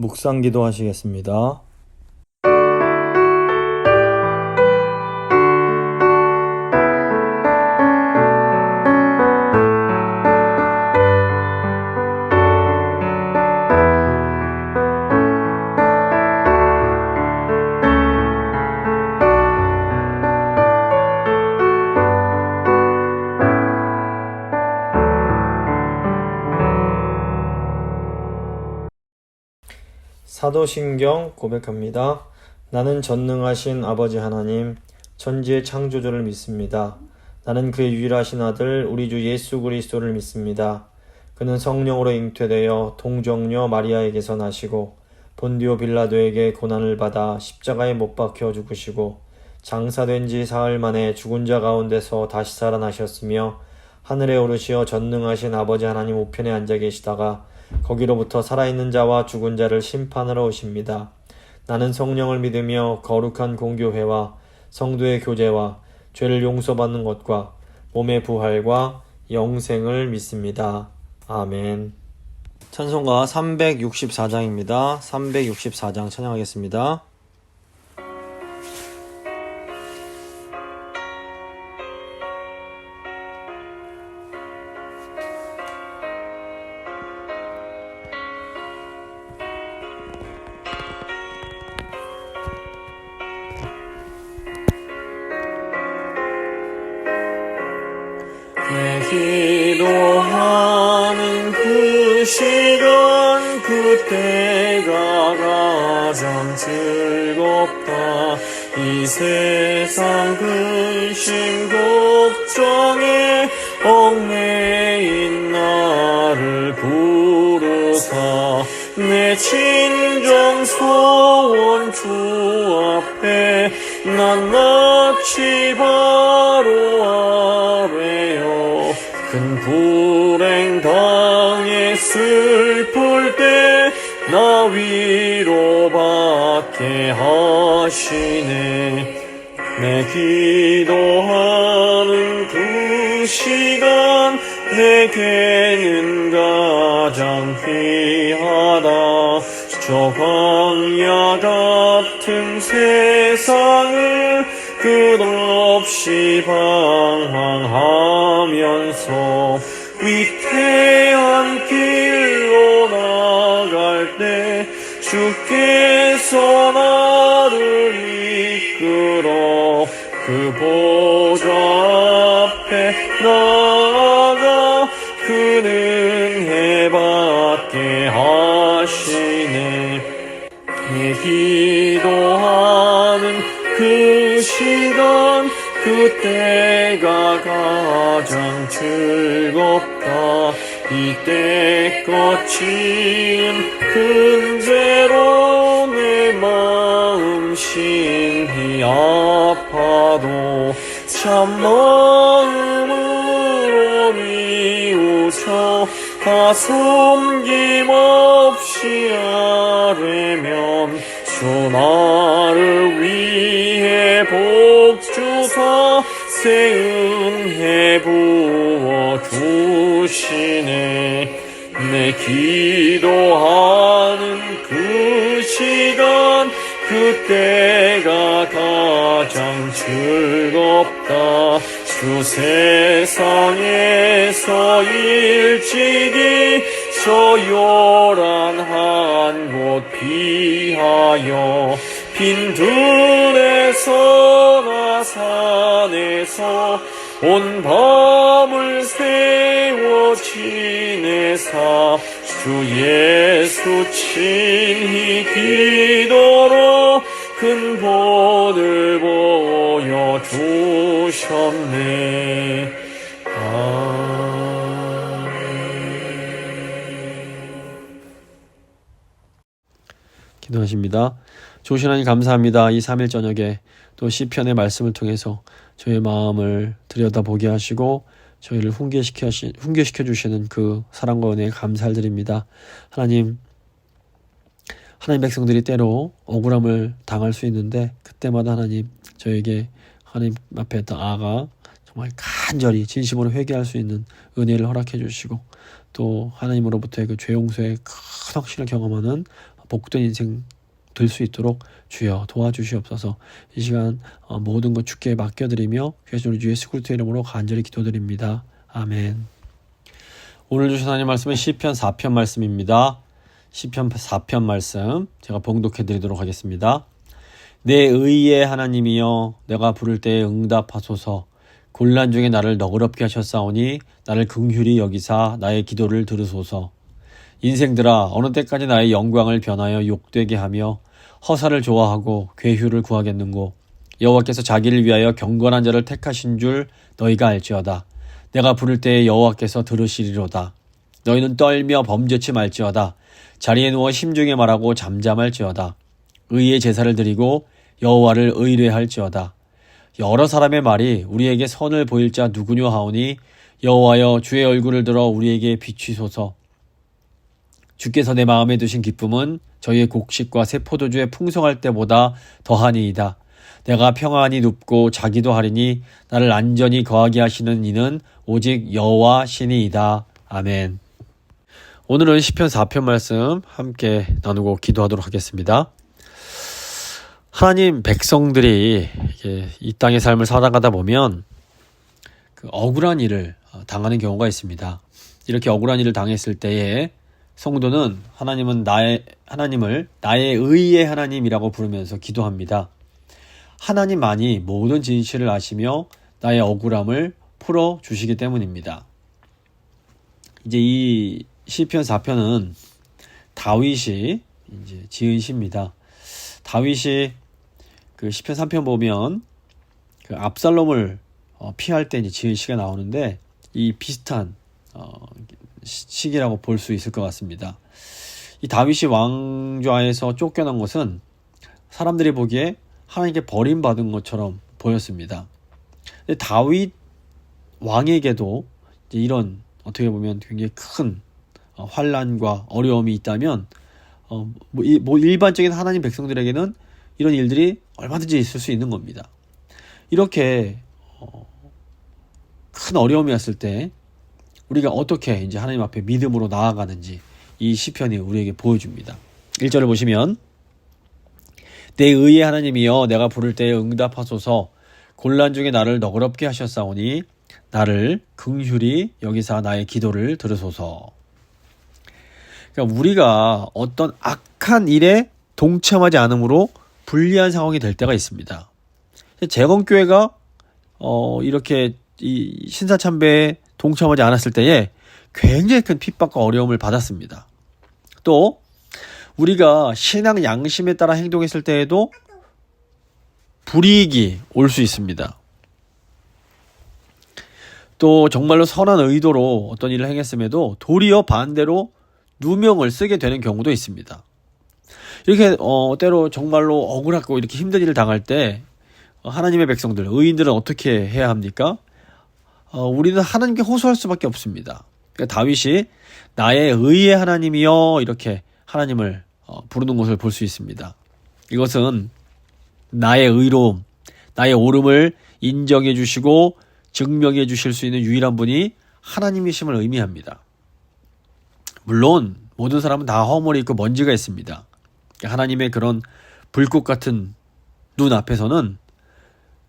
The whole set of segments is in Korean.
묵상 기도하시겠습니다. 사도신경 고백합니다. 나는 전능하신 아버지 하나님, 천지의 창조주를 믿습니다. 나는 그의 유일하신 아들 우리 주 예수 그리스도를 믿습니다. 그는 성령으로 잉태되어 동정녀 마리아에게서 나시고 본디오 빌라도에게 고난을 받아 십자가에 못 박혀 죽으시고 장사된 지 사흘 만에 죽은 자 가운데서 다시 살아나셨으며 하늘에 오르시어 전능하신 아버지 하나님 우편에 앉아 계시다가 거기로부터 살아있는 자와 죽은 자를 심판하러 오십니다. 나는 성령을 믿으며 거룩한 공교회와 성도의 교제와 죄를 용서받는 것과 몸의 부활과 영생을 믿습니다. 아멘. 찬송가 364장입니다. 364장 찬양하겠습니다. 기도하는 그 시간 그때가 가장 즐겁다. 이 세상 근심 걱정에 얽매인 나를 부르사 내 진정 소원 주 앞에 낱낱이 바로 아뢰어 큰 불행 당해 슬플 때 나 위로받게 하시네. 내 기도하는 그 시간 내게는 가장 귀하다. 저 광야 같은 세상을 끝없이 방황하면서 위태한 길로 나갈 때 주께서 나를 이끌어 그 보좌 앞에 나아가 그 은혜 받게 하시네. 내 기도하는 그 시간 그때가 가장 즐겁다. 이때 거친 큰 죄로 내 마음 심히 아파도 참 마음으로 뉘우쳐 다 숨김없이 아뢰면 주 나를 위해 복주사 새 은혜 부어 주시네. 내 기도하는 그 시간 그때가 가장 즐겁다. 주 세상에서 일찍이 저 요란한 곳 피하여 빈 들에서나 산에서 온 밤을 세워 지내사 주 예수 친히 기도로 큰 본을 보여주셨네. 기도하십니다. 좋으신 하나님 감사합니다. 이 3일 저녁에 또 시편의 말씀을 통해서 저희의 마음을 들여다보게 하시고 저희를 훈계시켜 주시는 그 사랑과 은혜에 감사드립니다. 하나님 백성들이 때로 억울함을 당할 수 있는데 그때마다 하나님 저에게 하나님 앞에 나아가 정말 간절히 진심으로 회개할 수 있는 은혜를 허락해 주시고 또 하나님으로부터의 그 죄 용서의 큰 확신을 경험하는 복된 인생 될 수 있도록 주여 도와주시옵소서. 이 시간 모든 것 주께 맡겨드리며 귀하신 우리 주 예수 그리스도의 이름으로 간절히 기도드립니다. 아멘. 오늘 주신 하나님 말씀은 시편 4편 말씀입니다. 시편 4편 말씀 제가 봉독해 드리도록 하겠습니다. 내 의의 하나님이여 내가 부를 때에 응답하소서. 곤란 중에 나를 너그럽게 하셨사오니 나를 긍휼히 여기사 나의 기도를 들으소서. 인생들아 어느 때까지 나의 영광을 변하여 욕되게 하며 허사를 좋아하고 괴휴를 구하겠는고. 여호와께서 자기를 위하여 경건한 자를 택하신 줄 너희가 알지어다. 내가 부를 때에 여호와께서 들으시리로다. 너희는 떨며 범죄치 말지어다. 자리에 누워 심중에 말하고 잠잠할지어다. 의의 제사를 드리고 여호와를 의뢰할지어다. 여러 사람의 말이 우리에게 선을 보일 자 누구뇨 하오니 여호와여 주의 얼굴을 들어 우리에게 비추소서. 주께서 내 마음에 두신 기쁨은 저희의 곡식과 새 포도주에 풍성할 때보다 더하니이다. 내가 평안히 눕고 자기도 하리니 나를 안전히 거하게 하시는 이는 오직 여호와 신이이다. 아멘. 오늘은 시편 4편 말씀 함께 나누고 기도하도록 하겠습니다. 하나님 백성들이 이 땅의 삶을 살아가다 보면 그 억울한 일을 당하는 경우가 있습니다. 이렇게 억울한 일을 당했을 때에 성도는 하나님을 나의 의의 하나님이라고 부르면서 기도합니다. 하나님만이 모든 진실을 아시며 나의 억울함을 풀어주시기 때문입니다. 이제 이 시편 4편은 다윗이 이제 지은 시입니다. 다윗이 그 시편 3편 보면 그 압살롬을 피할 때 이제 지은 시가 나오는데 이 비슷한 시기라고 볼 수 있을 것 같습니다. 이 다윗이 왕좌에서 쫓겨난 것은 사람들이 보기에 하나님께 버림받은 것처럼 보였습니다. 근데 다윗 왕에게도 이제 이런 어떻게 보면 굉장히 큰 환난과 어려움이 있다면 일반적인 하나님 백성들에게는 이런 일들이 얼마든지 있을 수 있는 겁니다. 이렇게 큰 어려움이 왔을 때 우리가 어떻게 이제 하나님 앞에 믿음으로 나아가는지 이 시편이 우리에게 보여줍니다. 1절을 보시면 내 의의 하나님이여 내가 부를 때에 응답하소서. 곤란 중에 나를 너그럽게 하셨사오니 나를 긍휼히 여기사 나의 기도를 들으소서. 그러니까 우리가 어떤 악한 일에 동참하지 않으므로 불리한 상황이 될 때가 있습니다. 재건교회가 이렇게 이 신사참배에 동참하지 않았을 때에 굉장히 큰 핍박과 어려움을 받았습니다. 또 우리가 신앙 양심에 따라 행동했을 때에도 불이익이 올 수 있습니다. 또 정말로 선한 의도로 어떤 일을 행했음에도 도리어 반대로 누명을 쓰게 되는 경우도 있습니다. 이렇게 때로 정말로 억울하고 이렇게 힘든 일을 당할 때 하나님의 백성들, 의인들은 어떻게 해야 합니까? 우리는 하나님께 호소할 수밖에 없습니다. 그러니까 다윗이 나의 의의 하나님이여 이렇게 하나님을 부르는 것을 볼 수 있습니다. 이것은 나의 의로움, 나의 옳음을 인정해 주시고 증명해 주실 수 있는 유일한 분이 하나님이심을 의미합니다. 물론 모든 사람은 다 허물이 있고 먼지가 있습니다. 하나님의 그런 불꽃 같은 눈 앞에서는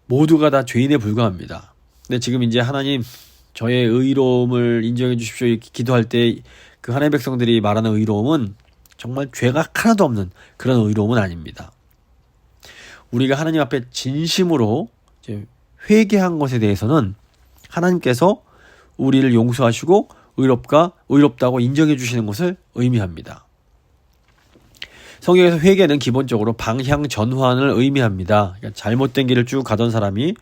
모두가 다 죄인에 불과합니다. 근데 지금 이제 하나님 저의 의로움을 인정해 주십시오 이렇게 기도할 때 그 하나님의 백성들이 말하는 의로움은 정말 죄가 하나도 없는 그런 의로움은 아닙니다. 우리가 하나님 앞에 진심으로 이제 회개한 것에 대해서는 하나님께서 우리를 용서하시고 의롭다고 인정해 주시는 것을 의미합니다. 성경에서 회개는 기본적으로 방향 전환을 의미합니다. 그러니까 잘못된 길을 쭉 가던 사람이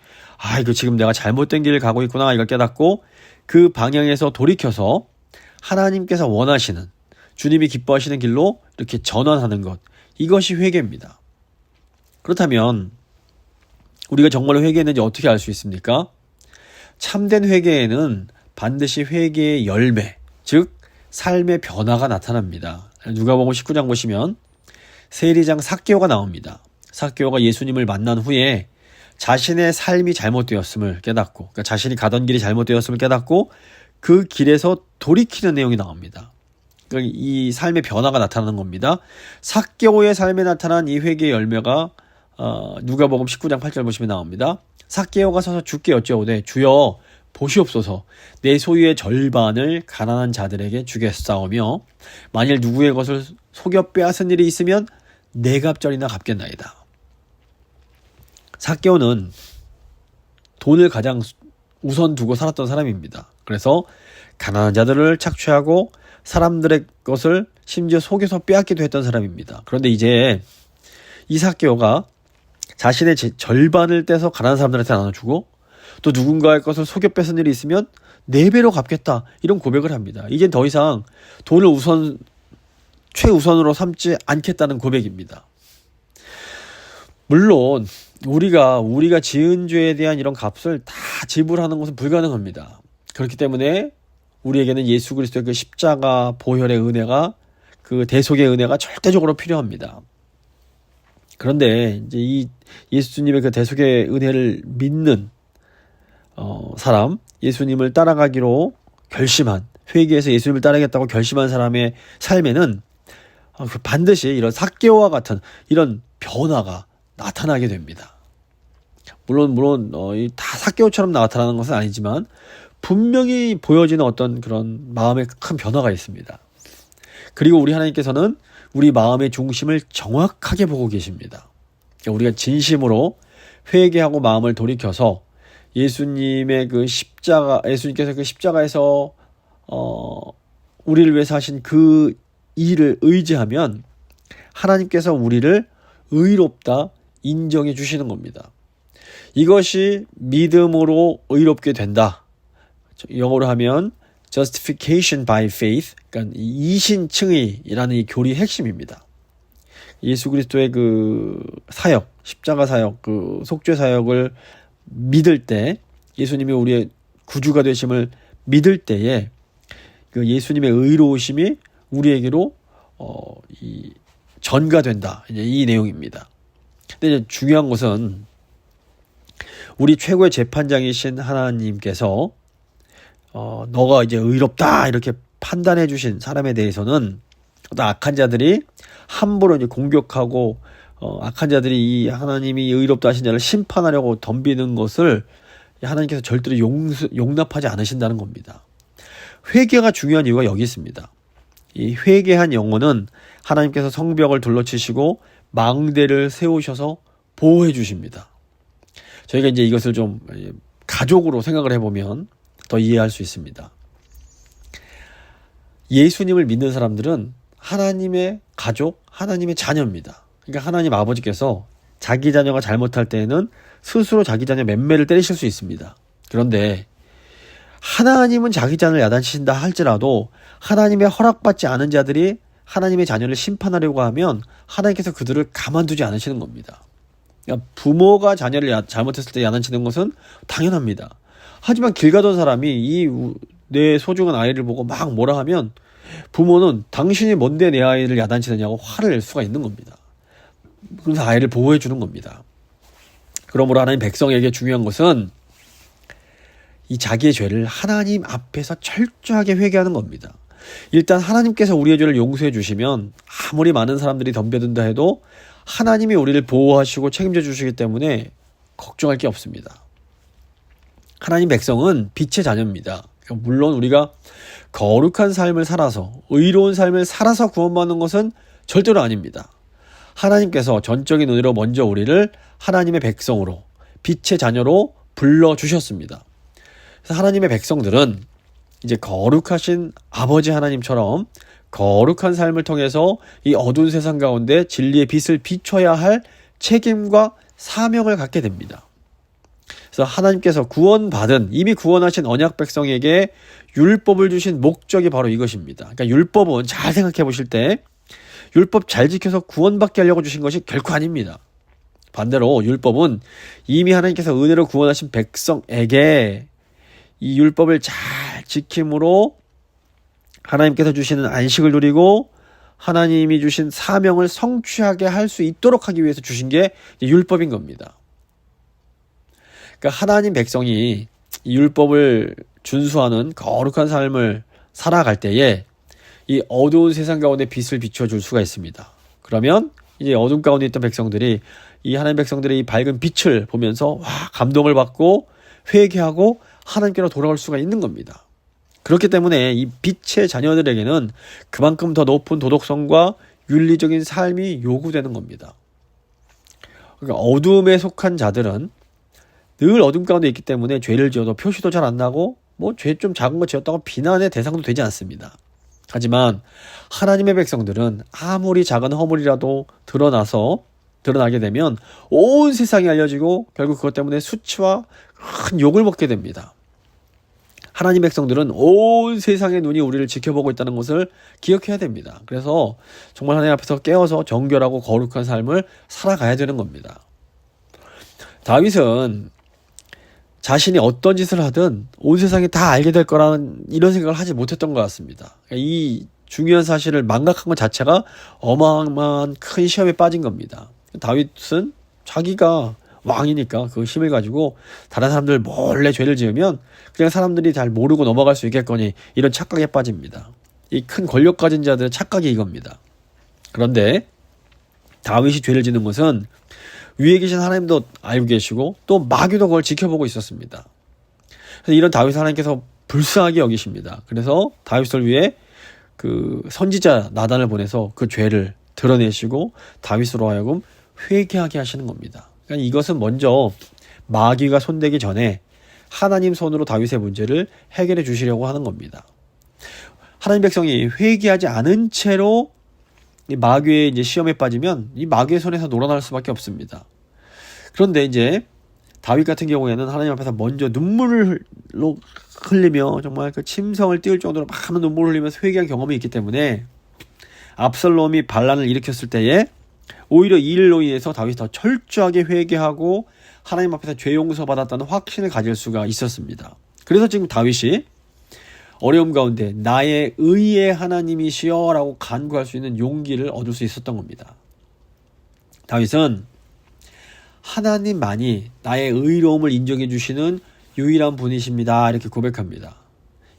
이거 지금 내가 잘못된 길을 가고 있구나 이걸 깨닫고 그 방향에서 돌이켜서 하나님께서 원하시는 주님이 기뻐하시는 길로 이렇게 전환하는 것, 이것이 회개입니다. 그렇다면 우리가 정말로 회개했는지 어떻게 알 수 있습니까? 참된 회개에는 반드시 회개의 열매, 즉 삶의 변화가 나타납니다. 누가복음 19장 보시면 세리장 삭개오가 나옵니다. 삭개오가 예수님을 만난 후에 자신의 삶이 잘못되었음을 깨닫고, 그러니까 자신이 가던 길이 잘못되었음을 깨닫고 그 길에서 돌이키는 내용이 나옵니다. 그러니까 이 삶의 변화가 나타나는 겁니다. 삭개오의 삶에 나타난 이 회개의 열매가 누가복음 19장 8절 보시면 나옵니다. 삭개오가 서서 주께 여쭤오되 주여 보시옵소서 내 소유의 절반을 가난한 자들에게 주겠사오며 만일 누구의 것을 속여 빼앗은 일이 있으면 네 갑절이나 갚겠나이다. 삭개오는 돈을 가장 우선 두고 살았던 사람입니다. 그래서 가난한 자들을 착취하고 사람들의 것을 심지어 속여서 빼앗기도 했던 사람입니다. 그런데 이제 이 삭개오가 자신의 절반을 떼서 가난한 사람들한테 나눠주고 또 누군가의 것을 속여 뺏은 일이 있으면 4배로 갚겠다 이런 고백을 합니다. 이젠 더 이상 돈을 최우선으로 삼지 않겠다는 고백입니다. 물론 우리가 지은 죄에 대한 이런 값을 다 지불하는 것은 불가능합니다. 그렇기 때문에 우리에게는 예수 그리스도의 그 십자가 보혈의 은혜가 그 대속의 은혜가 절대적으로 필요합니다. 그런데 이제 이 예수님의 그 대속의 은혜를 믿는 사람, 예수님을 따라가기로 결심한, 회개해서 예수님을 따르겠다고 결심한 사람의 삶에는 반드시 이런 삭개오와 같은 이런 변화가 나타나게 됩니다. 물론 다 삭개오처럼 나타나는 것은 아니지만 분명히 보여지는 어떤 그런 마음의 큰 변화가 있습니다. 그리고 우리 하나님께서는 우리 마음의 중심을 정확하게 보고 계십니다. 우리가 진심으로 회개하고 마음을 돌이켜서 예수님께서 그 십자가에서 우리를 위해서 하신 그 일을 의지하면 하나님께서 우리를 의롭다 인정해 주시는 겁니다. 이것이 믿음으로 의롭게 된다. 영어로 하면 justification by faith, 그러니까 이신칭의라는 이 교리의 핵심입니다. 예수 그리스도의 그 사역, 십자가 사역, 그 속죄 사역을 믿을 때, 예수님이 우리의 구주가 되심을 믿을 때에 그 예수님의 의로우심이 우리에게로 전가된다. 이제 이 내용입니다. 근데 이제 중요한 것은 우리 최고의 재판장이신 하나님께서 너가 이제 의롭다 이렇게 판단해 주신 사람에 대해서는 어떤 악한 자들이 함부로 이제 공격하고 악한 자들이 이 하나님이 의롭다 하신 자를 심판하려고 덤비는 것을 하나님께서 절대로 용납하지 않으신다는 겁니다. 회개가 중요한 이유가 여기 있습니다. 이 회개한 영혼은 하나님께서 성벽을 둘러치시고 망대를 세우셔서 보호해 주십니다. 저희가 이제 이것을 좀 가족으로 생각을 해보면 더 이해할 수 있습니다. 예수님을 믿는 사람들은 하나님의 가족, 하나님의 자녀입니다. 그러니까 하나님 아버지께서 자기 자녀가 잘못할 때에는 스스로 자기 자녀 맴매를 때리실 수 있습니다. 그런데 하나님은 자기 자녀를 야단치신다 할지라도 하나님의 허락받지 않은 자들이 하나님의 자녀를 심판하려고 하면 하나님께서 그들을 가만두지 않으시는 겁니다. 그러니까 부모가 자녀를 잘못했을 때 야단치는 것은 당연합니다. 하지만 길 가던 사람이 내 소중한 아이를 보고 막 뭐라 하면 부모는 당신이 뭔데 내 아이를 야단치느냐고 화를 낼 수가 있는 겁니다. 그래서 아이를 보호해 주는 겁니다. 그러므로 하나님 백성에게 중요한 것은 이 자기의 죄를 하나님 앞에서 철저하게 회개하는 겁니다. 일단 하나님께서 우리의 죄를 용서해 주시면 아무리 많은 사람들이 덤벼든다 해도 하나님이 우리를 보호하시고 책임져 주시기 때문에 걱정할 게 없습니다. 하나님 백성은 빛의 자녀입니다. 물론 우리가 거룩한 삶을 살아서 의로운 삶을 살아서 구원받는 것은 절대로 아닙니다. 하나님께서 전적인 은혜로 먼저 우리를 하나님의 백성으로 빛의 자녀로 불러주셨습니다. 그래서 하나님의 백성들은 이제 거룩하신 아버지 하나님처럼 거룩한 삶을 통해서 이 어두운 세상 가운데 진리의 빛을 비춰야 할 책임과 사명을 갖게 됩니다. 그래서 하나님께서 이미 구원하신 언약 백성에게 율법을 주신 목적이 바로 이것입니다. 그러니까 율법은 잘 생각해 보실 때 율법 잘 지켜서 구원받게 하려고 주신 것이 결코 아닙니다. 반대로 율법은 이미 하나님께서 은혜로 구원하신 백성에게 이 율법을 잘 지킴으로 하나님께서 주시는 안식을 누리고 하나님이 주신 사명을 성취하게 할 수 있도록 하기 위해서 주신 게 율법인 겁니다. 그러니까 하나님 백성이 이 율법을 준수하는 거룩한 삶을 살아갈 때에 이 어두운 세상 가운데 빛을 비춰줄 수가 있습니다. 그러면 이제 어둠 가운데 있던 백성들이 이 하나님 백성들의 이 밝은 빛을 보면서 와, 감동을 받고 회개하고 하나님께로 돌아올 수가 있는 겁니다. 그렇기 때문에 이 빛의 자녀들에게는 그만큼 더 높은 도덕성과 윤리적인 삶이 요구되는 겁니다. 그러니까 어둠에 속한 자들은 늘 어둠 가운데 있기 때문에 죄를 지어도 표시도 잘 안 나고 뭐 죄 좀 작은 거 지었다고 비난의 대상도 되지 않습니다. 하지만 하나님의 백성들은 아무리 작은 허물이라도 드러나게 되면 온 세상이 알려지고 결국 그것 때문에 수치와 큰 욕을 먹게 됩니다. 하나님 백성들은 온 세상의 눈이 우리를 지켜보고 있다는 것을 기억해야 됩니다. 그래서 정말 하나님 앞에서 깨어서 정결하고 거룩한 삶을 살아가야 되는 겁니다. 다윗은 자신이 어떤 짓을 하든 온 세상이 다 알게 될 거라는 이런 생각을 하지 못했던 것 같습니다. 이 중요한 사실을 망각한 것 자체가 어마어마한 큰 시험에 빠진 겁니다. 다윗은 자기가 왕이니까 그 힘을 가지고 다른 사람들 몰래 죄를 지으면 그냥 사람들이 잘 모르고 넘어갈 수 있겠거니 이런 착각에 빠집니다. 이 큰 권력 가진 자들의 착각이 이겁니다. 그런데 다윗이 죄를 짓는 것은 위에 계신 하나님도 알고 계시고 또 마귀도 그걸 지켜보고 있었습니다. 그래서 이런 다윗을 하나님께서 불쌍하게 여기십니다. 그래서 다윗을 위해 그 선지자 나단을 보내서 그 죄를 드러내시고 다윗으로 하여금 회개하게 하시는 겁니다. 그러니까 이것은 먼저 마귀가 손대기 전에 하나님 손으로 다윗의 문제를 해결해 주시려고 하는 겁니다. 하나님 백성이 회개하지 않은 채로 이 마귀의 이제 시험에 빠지면 이 마귀의 손에서 놀아날 수밖에 없습니다. 그런데 이제 다윗 같은 경우에는 하나님 앞에서 먼저 눈물을 흘리며 정말 그 침성을 띄울 정도로 많은 눈물을 흘리면서 회개한 경험이 있기 때문에 압살롬이 반란을 일으켰을 때에 오히려 이 일로 인해서 다윗이 더 철저하게 회개하고 하나님 앞에서 죄 용서 받았다는 확신을 가질 수가 있었습니다. 그래서 지금 다윗이 어려움 가운데 나의 의의 하나님이시여 라고 간구할 수 있는 용기를 얻을 수 있었던 겁니다. 다윗은 하나님만이 나의 의로움을 인정해 주시는 유일한 분이십니다 이렇게 고백합니다.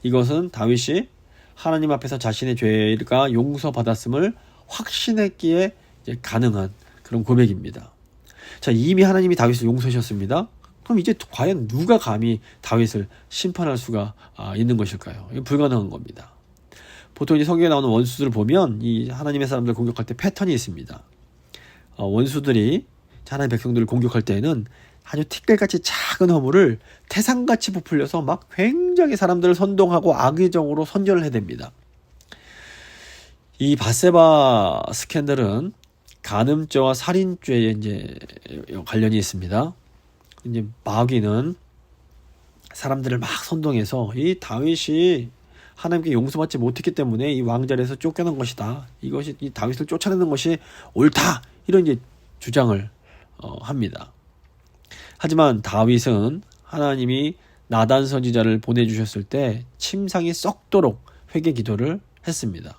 이것은 다윗이 하나님 앞에서 자신의 죄가 용서받았음을 확신했기에 이제 가능한 그런 고백입니다. 자, 이미 하나님이 다윗을 용서하셨습니다. 그럼 이제 과연 누가 감히 다윗을 심판할 수가 있는 것일까요? 이건 불가능한 겁니다. 보통 이제 성경에 나오는 원수들을 보면 이 하나님의 사람들 공격할 때 패턴이 있습니다. 원수들이 하나님의 백성들을 공격할 때에는 아주 티끌같이 작은 허물을 태산같이 부풀려서 막 굉장히 사람들을 선동하고 악의적으로 선전을 해댑니다. 이 밧세바 스캔들은 간음죄와 살인죄에 이제 관련이 있습니다. 이제 마귀는 사람들을 막 선동해서 이 다윗이 하나님께 용서받지 못했기 때문에 이 왕자리에서 쫓겨난 것이다. 이것이 이 다윗을 쫓아내는 것이 옳다. 이런 이제 주장을 합니다. 하지만 다윗은 하나님이 나단 선지자를 보내주셨을 때 침상이 썩도록 회개 기도를 했습니다.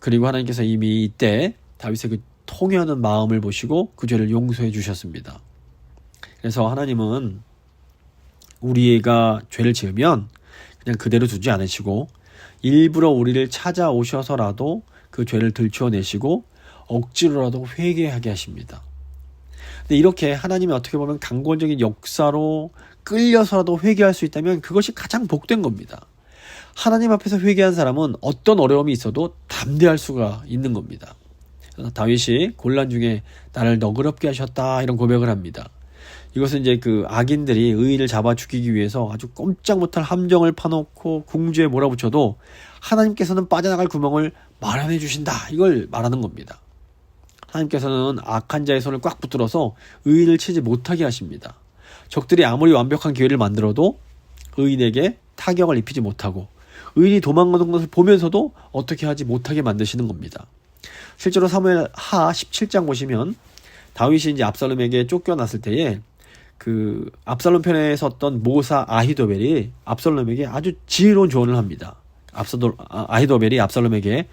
그리고 하나님께서 이미 이때 다윗의 그 통회하는 마음을 보시고 그 죄를 용서해 주셨습니다. 그래서 하나님은 우리가 죄를 지으면 그냥 그대로 두지 않으시고 일부러 우리를 찾아오셔서라도 그 죄를 들추어내시고 억지로라도 회개하게 하십니다. 근데 이렇게 하나님이 어떻게 보면 강권적인 역사로 끌려서라도 회개할 수 있다면 그것이 가장 복된 겁니다. 하나님 앞에서 회개한 사람은 어떤 어려움이 있어도 담대할 수가 있는 겁니다. 다윗이 곤란 중에 나를 너그럽게 하셨다 이런 고백을 합니다. 이것은 이제 그 악인들이 의인을 잡아 죽이기 위해서 아주 꼼짝 못할 함정을 파놓고 궁지에 몰아붙여도 하나님께서는 빠져나갈 구멍을 마련해 주신다 이걸 말하는 겁니다. 하나님께서는 악한 자의 손을 꽉 붙들어서 의인을 치지 못하게 하십니다. 적들이 아무리 완벽한 기회를 만들어도 의인에게 타격을 입히지 못하고 의인이 도망가는 것을 보면서도 어떻게 하지 못하게 만드시는 겁니다. 실제로 사무엘 하 17장 보시면 다윗이 이제 압살롬에게 쫓겨났을 때에 그 압살롬 편에 섰던 모사 아히도벨이 압살롬에게 아주 지혜로운 조언을 합니다. 아히도벨이 압살롬에게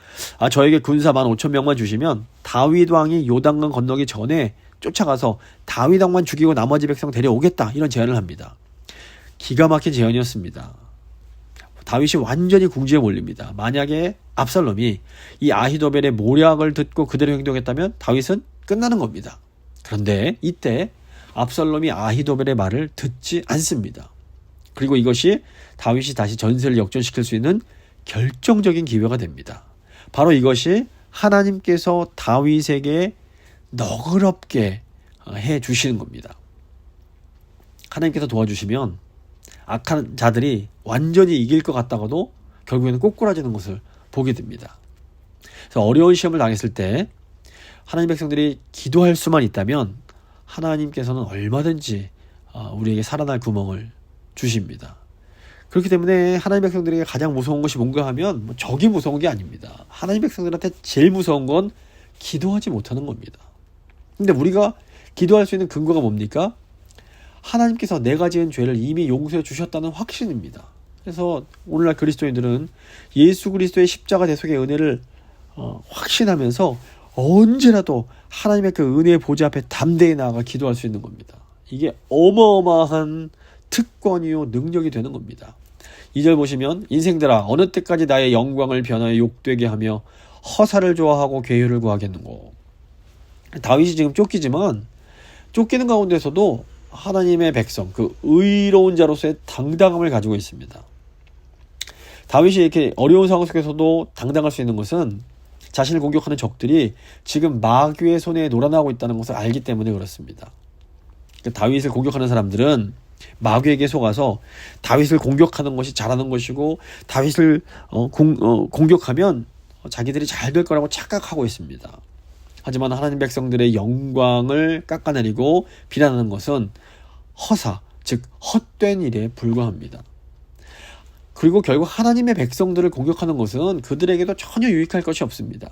저에게 군사 15,000명만 주시면 다윗 왕이 요단강 건너기 전에 쫓아가서 다윗 왕만 죽이고 나머지 백성 데려오겠다 이런 제안을 합니다. 기가 막힌 제안이었습니다. 다윗이 완전히 궁지에 몰립니다. 만약에 압살롬이 이 아히도벨의 모략을 듣고 그대로 행동했다면 다윗은 끝나는 겁니다. 그런데 이때 압살롬이 아히도벨의 말을 듣지 않습니다. 그리고 이것이 다윗이 다시 전세를 역전시킬 수 있는 결정적인 기회가 됩니다. 바로 이것이 하나님께서 다윗에게 너그럽게 해 주시는 겁니다. 하나님께서 도와주시면 악한 자들이 완전히 이길 것 같다가도 결국에는 꼬꾸라지는 것을 보게 됩니다. 그래서 어려운 시험을 당했을 때 하나님 백성들이 기도할 수만 있다면 하나님께서는 얼마든지 우리에게 살아날 구멍을 주십니다. 그렇기 때문에 하나님 백성들에게 가장 무서운 것이 뭔가 하면 적이 무서운 게 아닙니다. 하나님 백성들한테 제일 무서운 건 기도하지 못하는 겁니다. 근데 우리가 기도할 수 있는 근거가 뭡니까? 하나님께서 내가 지은 죄를 이미 용서해 주셨다는 확신입니다. 그래서 오늘날 그리스도인들은 예수 그리스도의 십자가 대속의 은혜를 확신하면서 언제라도 하나님의 그 은혜의 보좌 앞에 담대히 나아가 기도할 수 있는 겁니다. 이게 어마어마한 특권이요 능력이 되는 겁니다. 2절 보시면 인생들아 어느 때까지 나의 영광을 변하여 욕되게 하며 허사를 좋아하고 괴유를 구하겠는고. 다윗이 지금 쫓기지만 쫓기는 가운데서도 하나님의 백성, 그 의로운 자로서의 당당함을 가지고 있습니다. 다윗이 이렇게 어려운 상황 속에서도 당당할 수 있는 것은 자신을 공격하는 적들이 지금 마귀의 손에 놀아나고 있다는 것을 알기 때문에 그렇습니다. 다윗을 공격하는 사람들은 마귀에게 속아서 다윗을 공격하는 것이 잘하는 것이고 다윗을 공격하면 자기들이 잘 될 거라고 착각하고 있습니다. 하지만 하나님 백성들의 영광을 깎아내리고 비난하는 것은 허사, 즉 헛된 일에 불과합니다. 그리고 결국 하나님의 백성들을 공격하는 것은 그들에게도 전혀 유익할 것이 없습니다.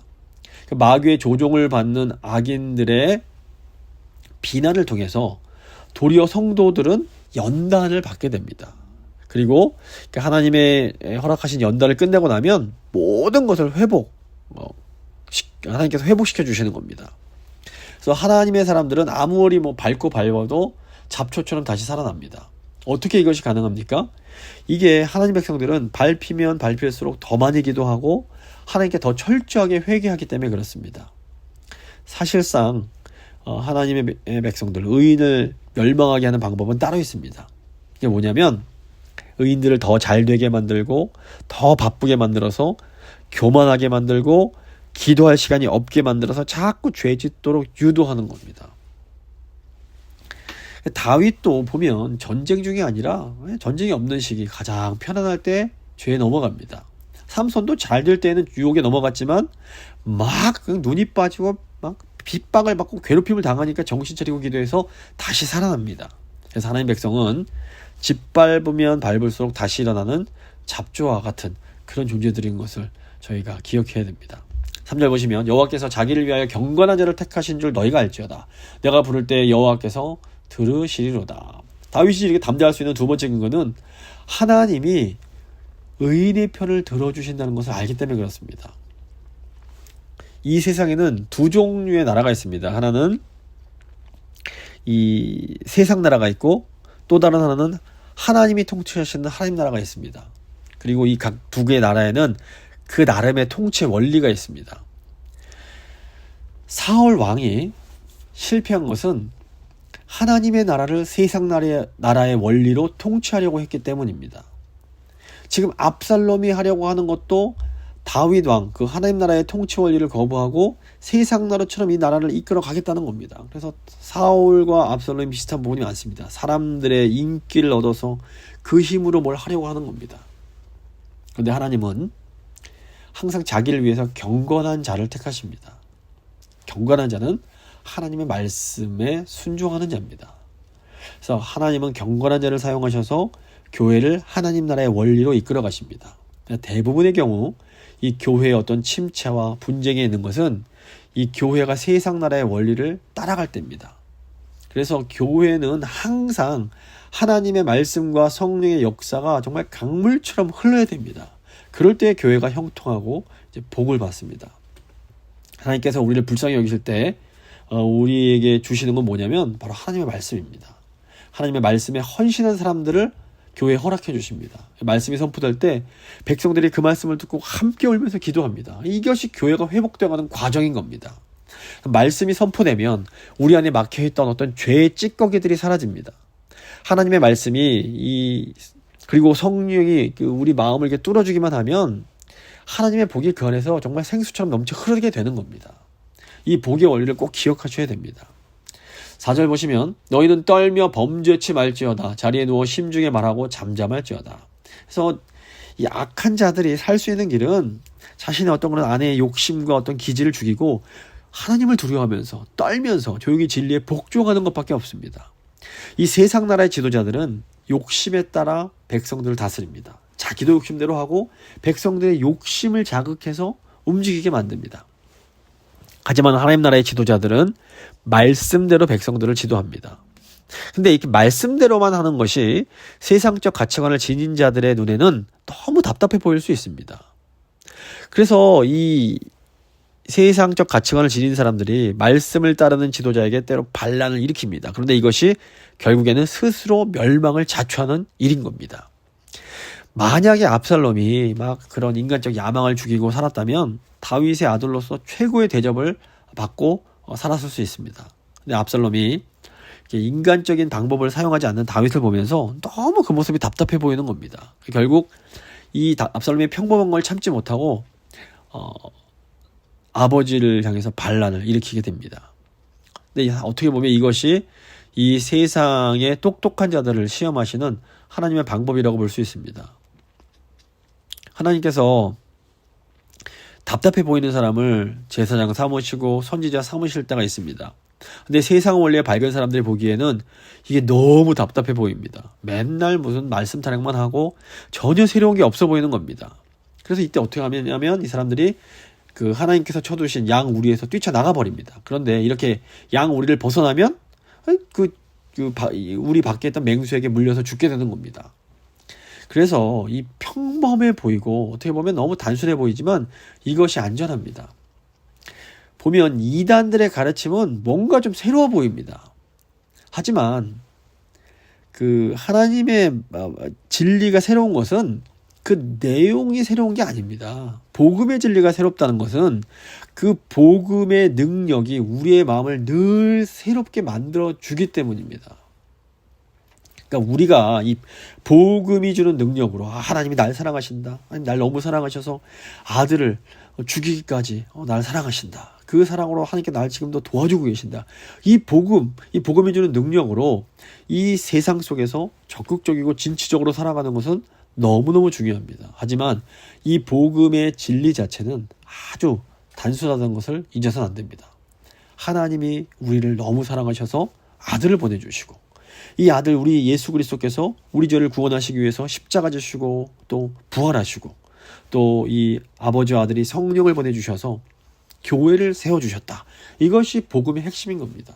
마귀의 조종을 받는 악인들의 비난을 통해서 도리어 성도들은 연단을 받게 됩니다. 그리고 하나님의 허락하신 연단을 끝내고 나면 모든 것을 하나님께서 회복시켜 주시는 겁니다. 그래서 하나님의 사람들은 아무리 밟고 밟아도 잡초처럼 다시 살아납니다. 어떻게 이것이 가능합니까? 이게 하나님 백성들은 밟히면 밟힐수록 더 많이 기도하고 하나님께 더 철저하게 회개하기 때문에 그렇습니다. 사실상 하나님의 백성들, 의인을 멸망하게 하는 방법은 따로 있습니다. 이게 뭐냐면 의인들을 더 잘되게 만들고 더 바쁘게 만들어서 교만하게 만들고 기도할 시간이 없게 만들어서 자꾸 죄 짓도록 유도하는 겁니다. 다윗도 보면 전쟁 중이 아니라 전쟁이 없는 시기 가장 편안할 때 죄에 넘어갑니다. 삼손도 잘 될 때는 유혹에 넘어갔지만 막 눈이 빠지고 막 핍박을 받고 괴롭힘을 당하니까 정신 차리고 기도해서 다시 살아납니다. 그래서 하나님 백성은 짓밟으면 밟을수록 다시 일어나는 잡초와 같은 그런 존재들인 것을 저희가 기억해야 됩니다. 3절 보시면 여호와께서 자기를 위하여 경건한 자를 택하신 줄 너희가 알지어다. 내가 부를 때 여호와께서 들으시리로다. 다윗이 이렇게 담대할 수 있는 두 번째 근거는 하나님이 의인의 편을 들어주신다는 것을 알기 때문에 그렇습니다. 이 세상에는 두 종류의 나라가 있습니다. 하나는 이 세상 나라가 있고 또 다른 하나는 하나님이 통치하시는 하나님 나라가 있습니다. 그리고 이 각 두 개의 나라에는 그 나름의 통치 원리가 있습니다. 사울 왕이 실패한 것은 하나님의 나라를 세상 나라의 원리로 통치하려고 했기 때문입니다. 지금 압살롬이 하려고 하는 것도 다윗 왕, 그 하나님 나라의 통치 원리를 거부하고 세상 나라처럼 이 나라를 이끌어 가겠다는 겁니다. 그래서 사울과 압살롬이 비슷한 부분이 많습니다. 사람들의 인기를 얻어서 그 힘으로 뭘 하려고 하는 겁니다. 그런데 하나님은 항상 자기를 위해서 경건한 자를 택하십니다. 경건한 자는 하나님의 말씀에 순종하는 자입니다. 그래서 하나님은 경건한 자를 사용하셔서 교회를 하나님 나라의 원리로 이끌어 가십니다. 대부분의 경우 이 교회의 어떤 침체와 분쟁이 있는 것은 이 교회가 세상 나라의 원리를 따라갈 때입니다. 그래서 교회는 항상 하나님의 말씀과 성령의 역사가 정말 강물처럼 흘러야 됩니다. 그럴 때 교회가 형통하고 이제 복을 받습니다. 하나님께서 우리를 불쌍히 여기실 때 우리에게 주시는 건 뭐냐면 바로 하나님의 말씀입니다. 하나님의 말씀에 헌신한 사람들을 교회에 허락해 주십니다. 말씀이 선포될 때 백성들이 그 말씀을 듣고 함께 울면서 기도합니다. 이것이 교회가 회복되어가는 과정인 겁니다. 말씀이 선포되면 우리 안에 막혀있던 어떤 죄의 찌꺼기들이 사라집니다. 하나님의 말씀이 그리고 성령이 우리 마음을 이렇게 뚫어주기만 하면 하나님의 복이 그 안에서 정말 생수처럼 넘쳐 흐르게 되는 겁니다. 이 복의 원리를 꼭 기억하셔야 됩니다. 4절 보시면 너희는 떨며 범죄치 말지어다. 자리에 누워 심중에 말하고 잠잠할지어다. 그래서 이 악한 자들이 살 수 있는 길은 자신의 어떤 그런 안의 욕심과 어떤 기질을 죽이고 하나님을 두려워하면서 떨면서 조용히 진리에 복종하는 것밖에 없습니다. 이 세상 나라의 지도자들은 욕심에 따라 백성들을 다스립니다. 자기도 욕심대로 하고 백성들의 욕심을 자극해서 움직이게 만듭니다. 하지만 하나님 나라의 지도자들은 말씀대로 백성들을 지도합니다. 근데 이렇게 말씀대로만 하는 것이 세상적 가치관을 지닌 자들의 눈에는 너무 답답해 보일 수 있습니다. 그래서 이 세상적 가치관을 지닌 사람들이 말씀을 따르는 지도자에게 때로 반란을 일으킵니다. 그런데 이것이 결국에는 스스로 멸망을 자초하는 일인 겁니다. 만약에 압살롬이 막 그런 인간적 야망을 죽이고 살았다면 다윗의 아들로서 최고의 대접을 받고 살았을 수 있습니다. 근데 압살롬이 인간적인 방법을 사용하지 않는 다윗을 보면서 너무 그 모습이 답답해 보이는 겁니다. 결국 이 압살롬이 평범한 걸 참지 못하고 아버지를 향해서 반란을 일으키게 됩니다. 근데 어떻게 보면 이것이 이 세상의 똑똑한 자들을 시험하시는 하나님의 방법이라고 볼 수 있습니다. 하나님께서 답답해 보이는 사람을 제사장 삼으시고 선지자 삼으실 때가 있습니다. 근데 세상 원리에 밝은 사람들이 보기에는 이게 너무 답답해 보입니다. 맨날 무슨 말씀 타령만 하고 전혀 새로운 게 없어 보이는 겁니다. 그래서 이때 어떻게 하냐면 이 사람들이 그 하나님께서 쳐두신 양 우리에서 뛰쳐나가 버립니다. 그런데 이렇게 양 우리를 벗어나면 우리 밖에 있던 맹수에게 물려서 죽게 되는 겁니다. 그래서 이 평범해 보이고 어떻게 보면 너무 단순해 보이지만 이것이 안전합니다. 보면 이단들의 가르침은 뭔가 좀 새로워 보입니다. 하지만 그 하나님의 진리가 새로운 것은 그 내용이 새로운 게 아닙니다. 복음의 진리가 새롭다는 것은 그 복음의 능력이 우리의 마음을 늘 새롭게 만들어 주기 때문입니다. 그러니까 우리가 이 복음이 주는 능력으로 하나님이 날 사랑하신다. 하나님 날 너무 사랑하셔서 아들을 죽이기까지 날 사랑하신다. 그 사랑으로 하나님께 날 지금도 도와주고 계신다. 이 복음이 주는 능력으로 이 세상 속에서 적극적이고 진취적으로 살아가는 것은 너무너무 중요합니다. 하지만 이 복음의 진리 자체는 아주 단순하다는 것을 잊어서는 안 됩니다. 하나님이 우리를 너무 사랑하셔서 아들을 보내주시고 이 아들 우리 예수 그리스도께서 우리 죄를 구원하시기 위해서 십자가 지시고 또 부활하시고 또 이 아버지와 아들이 성령을 보내주셔서 교회를 세워주셨다. 이것이 복음의 핵심인 겁니다.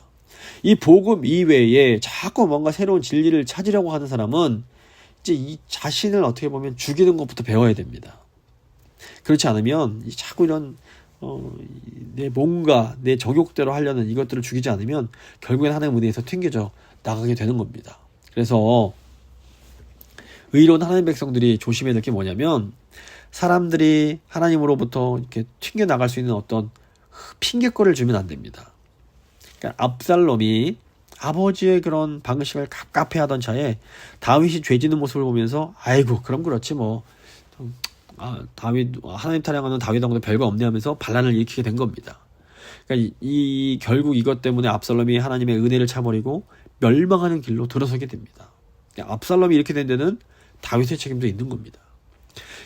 이 복음 이외에 자꾸 뭔가 새로운 진리를 찾으려고 하는 사람은 이제 이 자신을 어떻게 보면 죽이는 것부터 배워야 됩니다. 그렇지 않으면 자꾸 이런 내 정욕대로 하려는 이것들을 죽이지 않으면 결국엔 하나님의 은혜에서 튕겨져 나가게 되는 겁니다. 그래서 의로운 하나님 백성들이 조심해야 될 게 뭐냐면 사람들이 하나님으로부터 이렇게 튕겨 나갈 수 있는 어떤 핑계거리를 주면 안 됩니다. 그러니까 압살롬이 아버지의 그런 방식을 갑갑해하던 차에 다윗이 죄 짓는 모습을 보면서 아이고 그럼 그렇지 뭐 다윗 하나님 타령하는 다윗하고도 별거 없네 하면서 반란을 일으키게 된 겁니다. 그러니까 결국 이것 때문에 압살롬이 하나님의 은혜를 차버리고 멸망하는 길로 들어서게 됩니다. 그러니까 압살롬이 이렇게 된 데는 다윗의 책임도 있는 겁니다.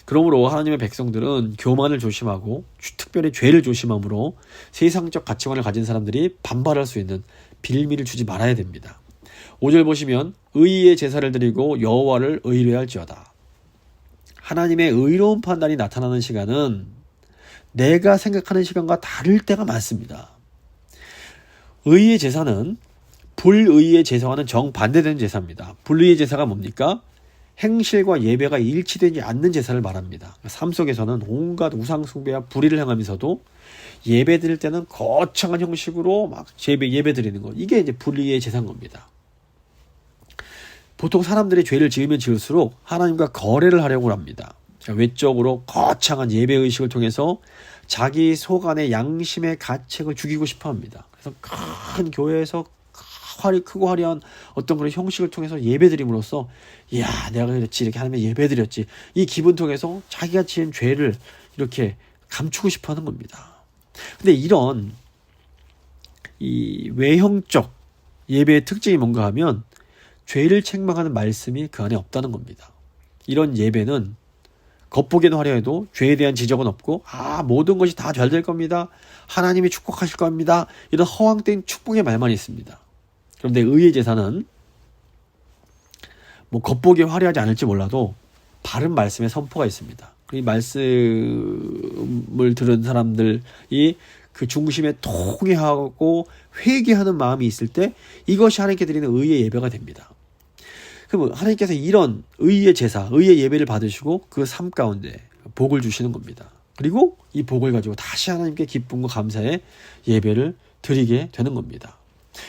그러므로 하나님의 백성들은 교만을 조심하고 특별히 죄를 조심함으로 세상적 가치관을 가진 사람들이 반발할 수 있는 빌미를 주지 말아야 됩니다. 5절 보시면 의의 제사를 드리고 여호와를 의뢰할지어다. 하나님의 의로운 판단이 나타나는 시간은 내가 생각하는 시간과 다를 때가 많습니다. 의의 제사는 불의의 제사와는 정반대되는 제사입니다. 불의의 제사가 뭡니까? 행실과 예배가 일치되지 않는 제사를 말합니다. 삶 속에서는 온갖 우상 숭배와 불의를 행하면서도 예배 드릴 때는 거창한 형식으로 막 예배 드리는 것. 이게 이제 불의의 제사인 겁니다. 보통 사람들이 죄를 지으면 지을수록 하나님과 거래를 하려고 합니다. 외적으로 거창한 예배의식을 통해서 자기 속 안의 양심의 가책을 죽이고 싶어 합니다. 그래서 큰 교회에서 크고 화려한 어떤 그런 형식을 통해서 예배드림으로써 이야 내가 그랬지 이렇게 하나님의 예배드렸지 이 기분 통해서 자기가 지은 죄를 이렇게 감추고 싶어 하는 겁니다. 근데 이런 이 외형적 예배의 특징이 뭔가 하면 죄를 책망하는 말씀이 그 안에 없다는 겁니다. 이런 예배는 겉보기는 화려해도 죄에 대한 지적은 없고 모든 것이 다 잘 될 겁니다. 하나님이 축복하실 겁니다. 이런 허황된 축복의 말만 있습니다. 그런데 의의 제사는 뭐 겉보기에 화려하지 않을지 몰라도 바른 말씀의 선포가 있습니다. 이 말씀을 들은 사람들이 그 중심에 통회하고 회개하는 마음이 있을 때 이것이 하나님께 드리는 의의 예배가 됩니다. 그럼 하나님께서 이런 의의 제사, 의의 예배를 받으시고 그 삶 가운데 복을 주시는 겁니다. 그리고 이 복을 가지고 다시 하나님께 기쁨과 감사의 예배를 드리게 되는 겁니다.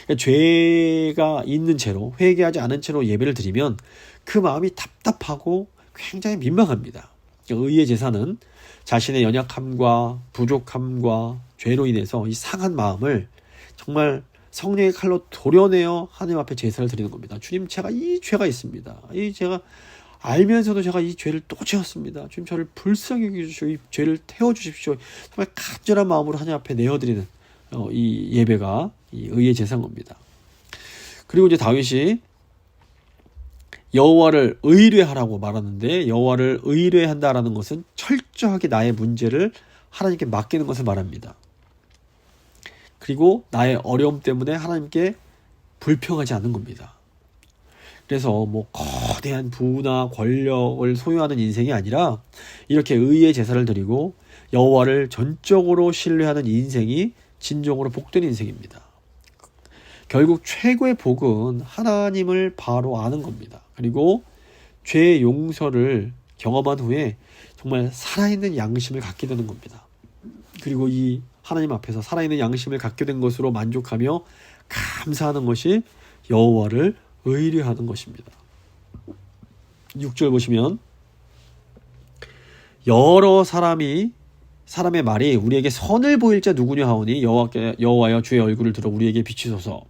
그러니까 죄가 있는 채로 회개하지 않은 채로 예배를 드리면 그 마음이 답답하고 굉장히 민망합니다. 의의 제사는 자신의 연약함과 부족함과 죄로 인해서 이 상한 마음을 정말 성령의 칼로 도려내어 하나님 앞에 제사를 드리는 겁니다. 주님, 제가 이 죄가 있습니다. 제가 알면서도 제가 이 죄를 또 지었습니다. 주님, 저를 불쌍히 여겨주시고 이 죄를 태워주십시오. 정말 간절한 마음으로 하나님 앞에 내어드리는 이 예배가 이 의의 제사인 겁니다. 그리고 이제 다윗이 여호와를 의뢰하라고 말하는데 여호와를 의뢰한다라는 것은 철저하게 나의 문제를 하나님께 맡기는 것을 말합니다. 그리고 나의 어려움 때문에 하나님께 불평하지 않는 겁니다. 그래서 뭐 거대한 부나 권력을 소유하는 인생이 아니라 이렇게 의의 제사를 드리고 여호와를 전적으로 신뢰하는 인생이 진정으로 복된 인생입니다. 결국 최고의 복은 하나님을 바로 아는 겁니다. 그리고 죄의 용서를 경험한 후에 정말 살아있는 양심을 갖게 되는 겁니다. 그리고 이 하나님 앞에서 살아있는 양심을 갖게 된 것으로 만족하며 감사하는 것이 여호와를 의뢰하는 것입니다. 6절 보시면 여러 사람의 말이 우리에게 선을 보일 자 누구냐 하오니 여호와여 주의 얼굴을 들어 우리에게 비추소서.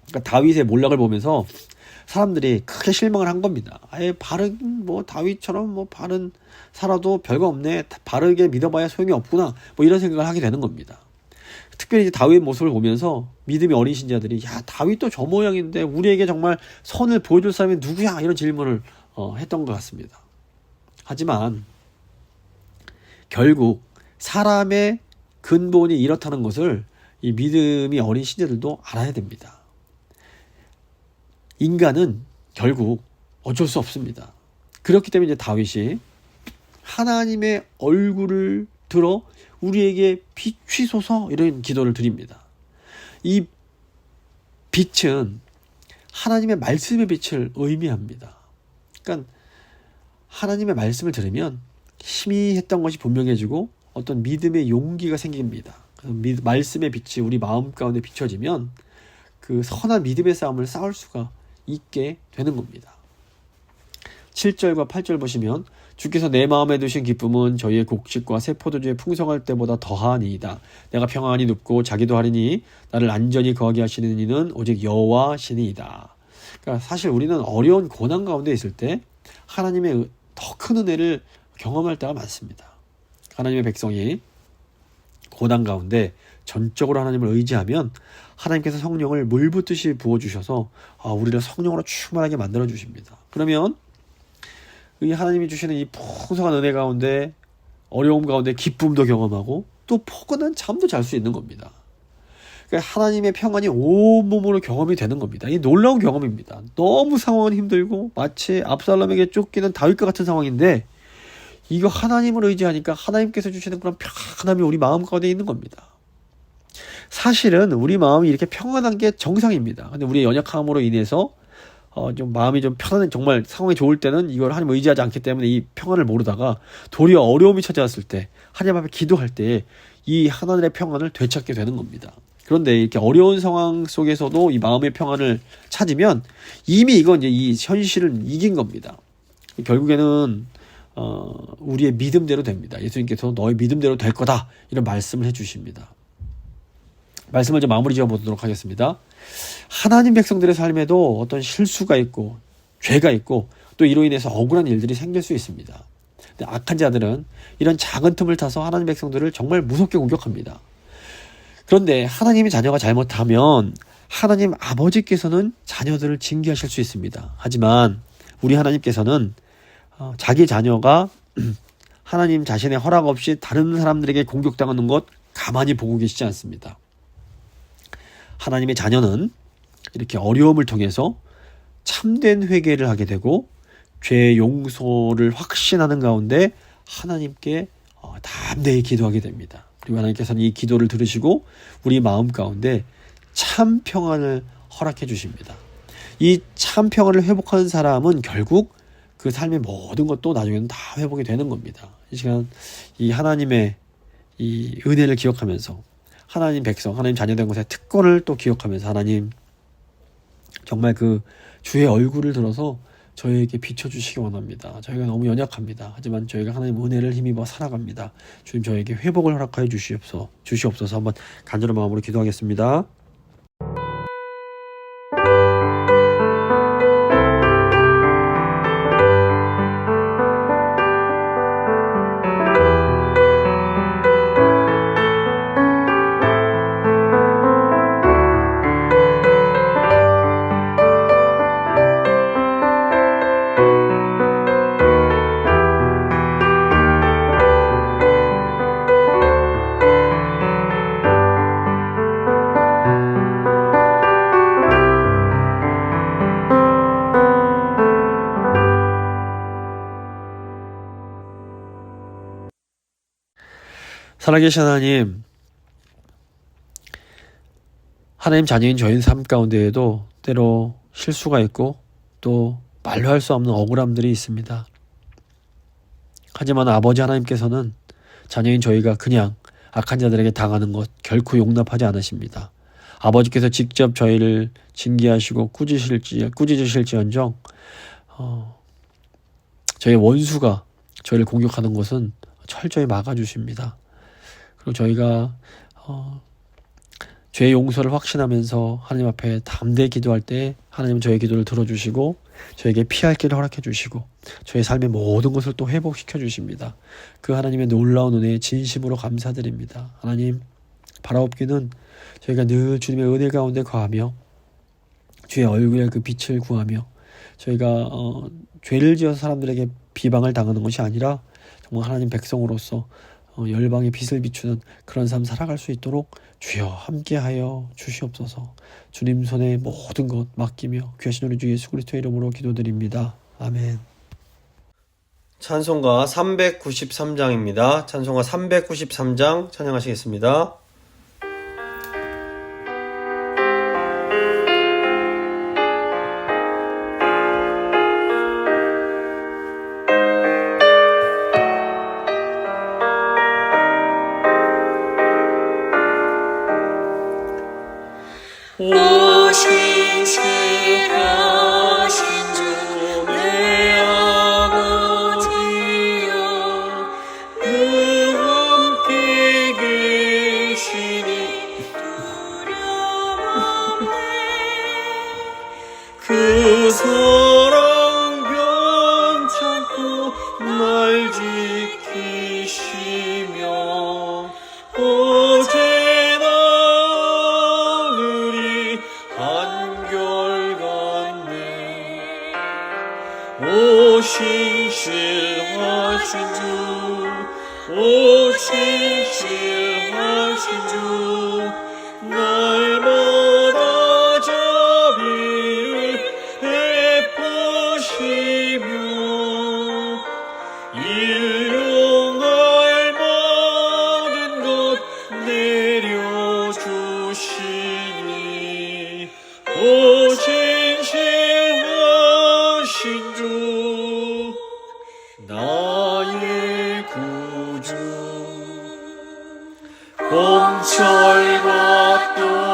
그러니까 다윗의 몰락을 보면서 사람들이 크게 실망을 한 겁니다. 바른 다윗처럼 바른 살아도 별거 없네. 바르게 믿어봐야 소용이 없구나. 이런 생각을 하게 되는 겁니다. 특별히 이제 다윗의 모습을 보면서 믿음이 어린 신자들이 다윗도 저 모양인데 우리에게 정말 선을 보여줄 사람이 누구야? 이런 질문을 했던 것 같습니다. 하지만 결국 사람의 근본이 이렇다는 것을 이 믿음이 어린 신자들도 알아야 됩니다. 인간은 결국 어쩔 수 없습니다. 그렇기 때문에 이제 다윗이 하나님의 얼굴을 들어 우리에게 비추소서 이런 기도를 드립니다. 이 빛은 하나님의 말씀의 빛을 의미합니다. 그러니까 하나님의 말씀을 들으면 희미했던 것이 분명해지고 어떤 믿음의 용기가 생깁니다. 말씀의 빛이 우리 마음 가운데 비춰지면 그 선한 믿음의 싸움을 싸울 수가 있게 되는 겁니다. 7절과 8절 보시면 주께서 내 마음에 두신 기쁨은 저희의 곡식과 새 포도주의 풍성할 때보다 더하니이다. 내가 평안히 눕고 자기도 하리니 나를 안전히 거하게 하시는 이는 오직 여호와시니이다. 그러니까 사실 우리는 어려운 고난 가운데 있을 때 하나님의 더 큰 은혜를 경험할 때가 많습니다. 하나님의 백성이 고난 가운데 전적으로 하나님을 의지하면 하나님께서 성령을 물붓듯이 부어주셔서 우리를 성령으로 충만하게 만들어주십니다. 그러면 이 하나님이 주시는 이 풍성한 은혜 가운데 어려움 가운데 기쁨도 경험하고 또 포근한 잠도 잘 수 있는 겁니다. 그러니까 하나님의 평안이 온몸으로 경험이 되는 겁니다. 이 놀라운 경험입니다. 너무 상황은 힘들고 마치 압살롬에게 쫓기는 다윗과 같은 상황인데 이거 하나님을 의지하니까 하나님께서 주시는 그런 평안함이 우리 마음 가운데 있는 겁니다. 사실은 우리 마음이 이렇게 평안한 게 정상입니다. 근데 우리의 연약함으로 인해서 좀 마음이 좀 편안해, 정말 상황이 좋을 때는 이걸 하나님을 의지하지 않기 때문에 이 평안을 모르다가 도리어 어려움이 찾아왔을 때 하나님 앞에 기도할 때 이 하나님의 평안을 되찾게 되는 겁니다. 그런데 이렇게 어려운 상황 속에서도 이 마음의 평안을 찾으면 이미 이건 이제 이 현실은 이긴 겁니다. 결국에는 우리의 믿음대로 됩니다. 예수님께서 너의 믿음대로 될 거다 이런 말씀을 해주십니다. 말씀을 좀 마무리 지어보도록 하겠습니다. 하나님 백성들의 삶에도 어떤 실수가 있고 죄가 있고 또 이로 인해서 억울한 일들이 생길 수 있습니다. 근데 악한 자들은 이런 작은 틈을 타서 하나님 백성들을 정말 무섭게 공격합니다. 그런데 하나님의 자녀가 잘못하면 하나님 아버지께서는 자녀들을 징계하실 수 있습니다. 하지만 우리 하나님께서는 자기 자녀가 하나님 자신의 허락 없이 다른 사람들에게 공격당하는 것 가만히 보고 계시지 않습니다. 하나님의 자녀는 이렇게 어려움을 통해서 참된 회개를 하게 되고 죄 용서를 확신하는 가운데 하나님께 담대히 기도하게 됩니다. 그리고 하나님께서는 이 기도를 들으시고 우리 마음 가운데 참 평안을 허락해 주십니다. 이 참 평안을 회복하는 사람은 결국 그 삶의 모든 것도 나중에는 다 회복이 되는 겁니다. 이 시간 이 하나님의 이 은혜를 기억하면서 하나님 백성, 하나님 자녀된 것의 특권을 또 기억하면서 하나님 정말 그 주의 얼굴을 들어서 저희에게 비춰주시기 원합니다. 저희가 너무 연약합니다. 하지만 저희가 하나님 은혜를 힘입어 살아갑니다. 주님 저에게 회복을 허락하여 주시옵소서. 한번 간절한 마음으로 기도하겠습니다. 살아계신 하나님 자녀인 저희 삶 가운데에도 때로 실수가 있고 또 말로 할 수 없는 억울함들이 있습니다. 하지만 아버지 하나님께서는 자녀인 저희가 그냥 악한 자들에게 당하는 것 결코 용납하지 않으십니다. 아버지께서 직접 저희를 징계하시고 꾸짖으실지언정 저희 원수가 저희를 공격하는 것은 철저히 막아주십니다. 그리고 저희가 죄의 용서를 확신하면서 하나님 앞에 담대히 기도할 때 하나님은 저의 기도를 들어주시고 저에게 피할 길을 허락해 주시고 저의 삶의 모든 것을 또 회복시켜 주십니다. 그 하나님의 놀라운 은혜에 진심으로 감사드립니다. 하나님 바라옵기는 저희가 늘 주님의 은혜 가운데 거하며 주의 얼굴의 그 빛을 구하며 저희가 죄를 지어서 사람들에게 비방을 당하는 것이 아니라 정말 하나님 백성으로서 열방의 빛을 비추는 그런 삶 살아갈 수 있도록 주여 함께하여 주시옵소서. 주님 손에 모든 것 맡기며 귀하신 우리 주 예수 그리스도의 이름으로 기도드립니다. 아멘. 찬송가 393장입니다. 찬송가 393장 찬양하시겠습니다. 오신 신실하신 주 내 아버지여 늘 함께 계시니 두려움 없네 그 사랑 변찮고 날 지키시며 어제나 한결같네 오 신실하신 주 오 신실하신 주 날마다 자비를 베푸시며 일용할 모든 것 내려주시니 오 신실하신 주 나의 구주 봄철과 또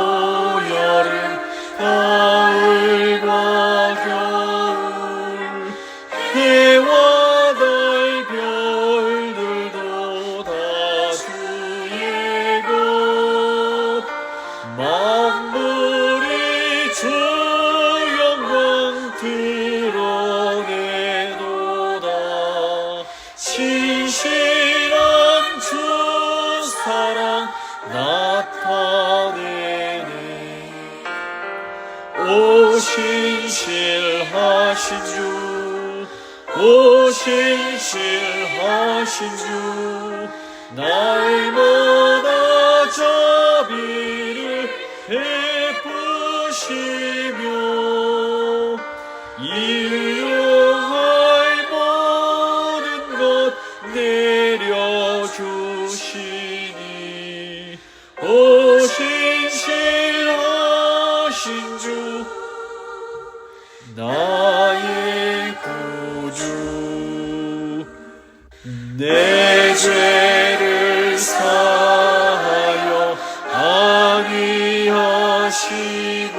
주 오신실하신 주 날마다 자비를 베푸시며 일용할 모든 것 내려주시니 오신실하신 주 나의 구주 내 죄를 사하여 안위하시고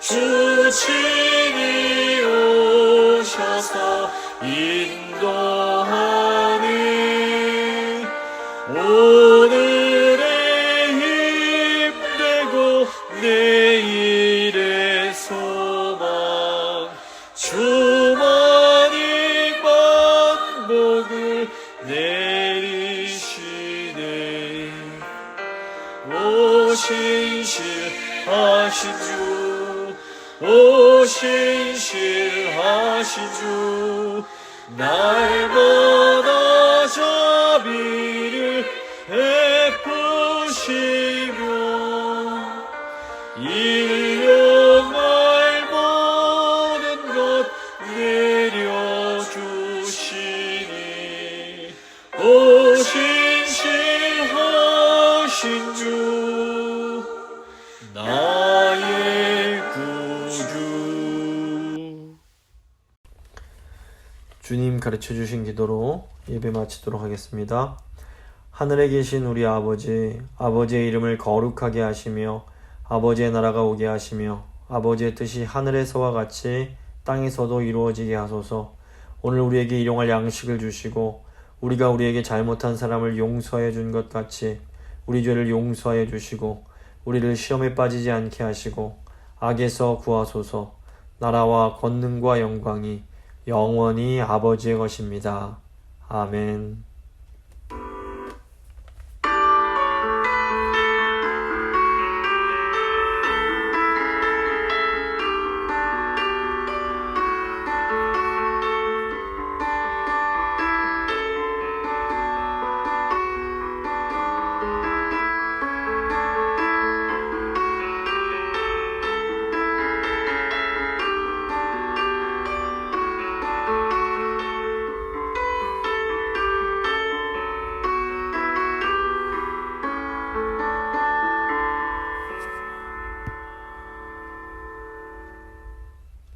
주 친히 오셔서 인도하니 오늘의 힘되고 내일의 소망 주만이 만복을 내리시네 오신실하신 주 오신실하신 주 날마다 자비를 베푸시며 일용할 모든 것 내려주시니 오신실하신 주 나의 구주. 주님 가르쳐 주신 기도로 예배 마치도록 하겠습니다. 하늘에 계신 우리 아버지, 아버지의 이름을 거룩하게 하시며 아버지의 나라가 오게 하시며 아버지의 뜻이 하늘에서와 같이 땅에서도 이루어지게 하소서. 오늘 우리에게 일용할 양식을 주시고 우리가 우리에게 잘못한 사람을 용서해 준 것 같이 우리 죄를 용서해 주시고 우리를 시험에 빠지지 않게 하시고 악에서 구하소서. 나라와 권능과 영광이 영원히 아버지의 것입니다. 아멘.